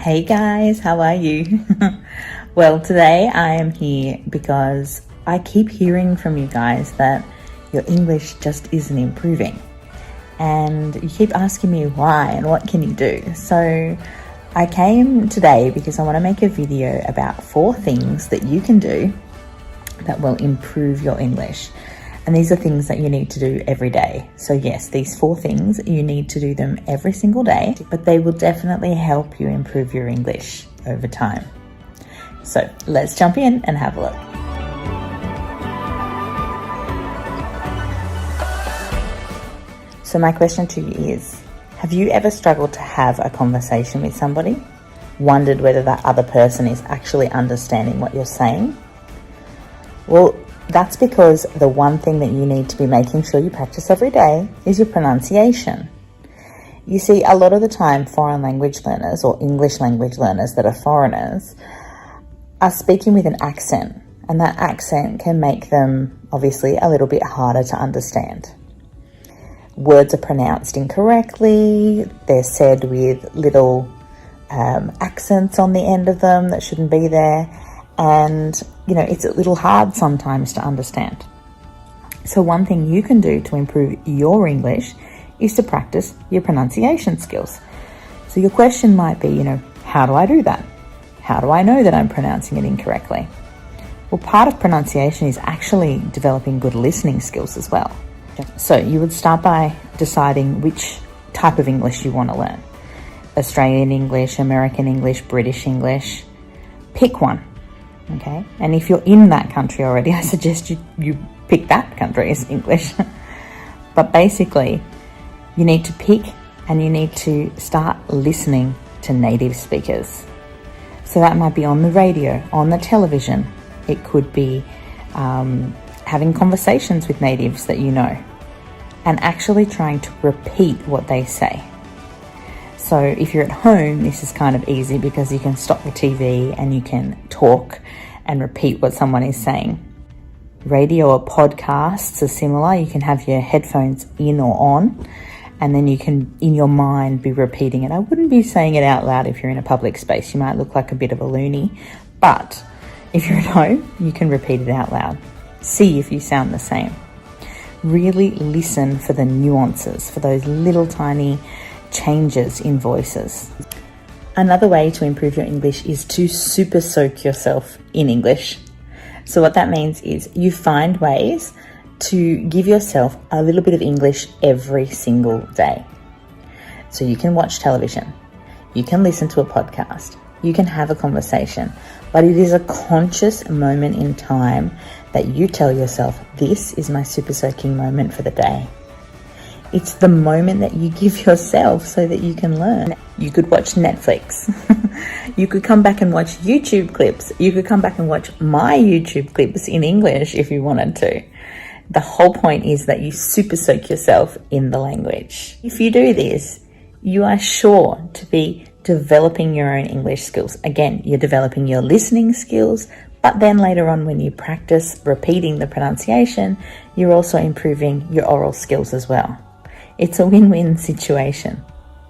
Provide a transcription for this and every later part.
Hey guys, how are you? Well, today I am here because I keep hearing from you guys that your English just isn't improving. And you keep asking me why and what can you do? So I came today because I want to make a video about 4 things that you can do that will improve your English. And these are things that you need to do every day. So yes, these 4 things, you need to do them every single day, but they will definitely help you improve your English over time. So let's jump in and have a look. So my question to you is, have you ever struggled to have a conversation with somebody? Wondered whether that other person is actually understanding what you're saying? Well, that's because the one thing that you need to be making sure you practice every day is your pronunciation. You see, a lot of the time, foreign language learners or English language learners that are foreigners are speaking with an accent, and that accent can make them obviously a little bit harder to understand. Words are pronounced incorrectly, they're said with little accents on the end of them that shouldn't be there, and it's a little hard sometimes to understand. So one thing you can do to improve your English is to practice your pronunciation skills. So your question might be, how do I do that? How do I know that I'm pronouncing it incorrectly? Well, part of pronunciation is actually developing good listening skills as well. So you would start by deciding which type of English you want to learn. Australian English, American English, British English. Pick one. Okay, and if you're in that country already, I suggest you pick that country's English. But basically, you need to pick and you need to start listening to native speakers. So that might be on the radio, on the television. It could be having conversations with natives that you know and actually trying to repeat what they say. So if you're at home, this is kind of easy because you can stop the TV and you can talk and repeat what someone is saying. Radio or podcasts are similar. You can have your headphones in or on, and then you can, in your mind, be repeating it. I wouldn't be saying it out loud if you're in a public space. You might look like a bit of a loony, but if you're at home, you can repeat it out loud. See if you sound the same. Really listen for the nuances, for those little tiny changes in voices. Another way to improve your English is to super soak yourself in English. So what that means is you find ways to give yourself a little bit of English every single day. So you can watch television, you can listen to a podcast, you can have a conversation, but it is a conscious moment in time that you tell yourself, this is my super soaking moment for the day. It's the moment that you give yourself so that you can learn. You could watch Netflix. You could come back and watch YouTube clips. You could come back and watch my YouTube clips in English if you wanted to. The whole point is that you super soak yourself in the language. If you do this, you are sure to be developing your own English skills. Again, you're developing your listening skills, but then later on when you practice repeating the pronunciation, you're also improving your oral skills as well. It's a win-win situation.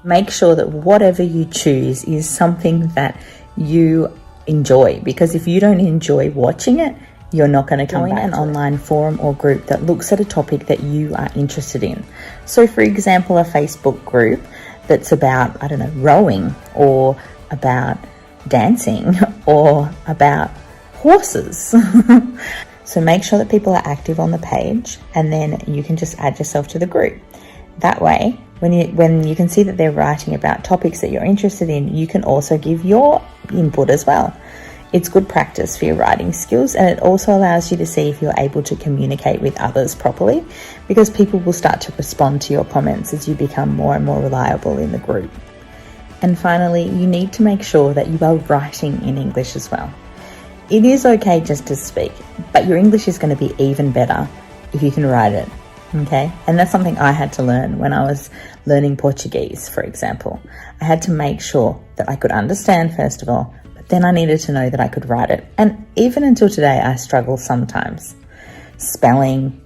Make sure that whatever you choose is something that you enjoy, because if you don't enjoy watching it, you're not going to come back. Join an online forum or group that looks at a topic that you are interested in. So for example, a Facebook group that's about, rowing, or about dancing, or about horses. So make sure that people are active on the page, and then you can just add yourself to the group. That way, when you can see that they're writing about topics that you're interested in, you can also give your input as well. It's good practice for your writing skills, and it also allows you to see if you're able to communicate with others properly, because people will start to respond to your comments as you become more and more reliable in the group. And finally, you need to make sure that you are writing in English as well. It is okay just to speak, but your English is going to be even better if you can write it. Okay, and that's something I had to learn when I was learning Portuguese, for example. I had to make sure that I could understand first of all, but then I needed to know that I could write it. And even until today, I struggle sometimes. Spelling,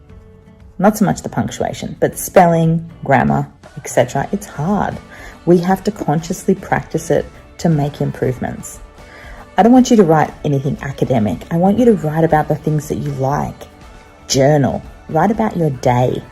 not so much the punctuation, but spelling, grammar, etc. It's hard. We have to consciously practice it to make improvements. I don't want you to write anything academic. I want you to write about the things that you like. Journal. Write about your day.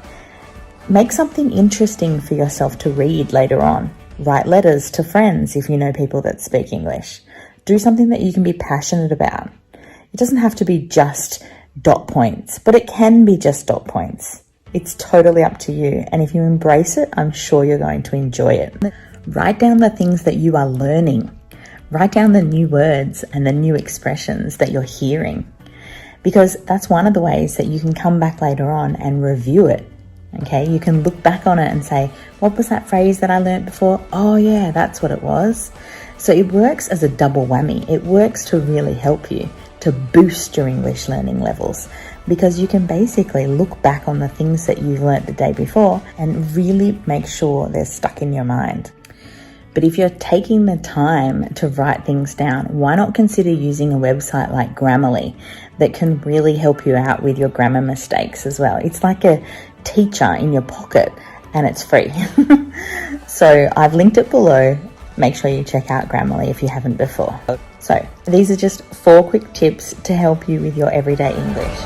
Make something interesting for yourself to read later on. Write letters to friends if you know people that speak English. Do something that you can be passionate about. It doesn't have to be just dot points, but it can be just dot points. It's totally up to you. And if you embrace it, I'm sure you're going to enjoy it. Write down the things that you are learning. Write down the new words and the new expressions that you're hearing, because that's one of the ways that you can come back later on and review it. Okay, you can look back on it and say, what was that phrase that I learned before? Oh yeah, that's what it was. So it works as a double whammy. It works to really help you to boost your English learning levels, because you can basically look back on the things that you've learnt the day before and really make sure they're stuck in your mind. But if you're taking the time to write things down, why not consider using a website like Grammarly that can really help you out with your grammar mistakes as well? It's like a teacher in your pocket, and it's free. So I've linked it below. Make sure you check out Grammarly if you haven't before. So these are just 4 quick tips to help you with your everyday English.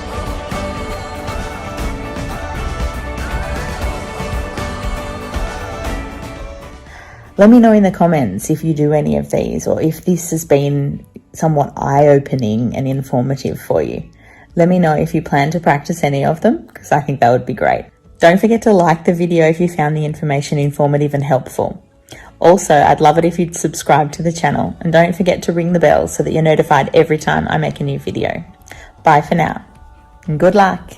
Let me know in the comments if you do any of these, or if this has been somewhat eye-opening and informative for you. Let me know if you plan to practice any of them, because I think that would be great. Don't forget to like the video if you found the information informative and helpful. Also, I'd love it if you'd subscribe to the channel, and don't forget to ring the bell so that you're notified every time I make a new video. Bye for now, and good luck.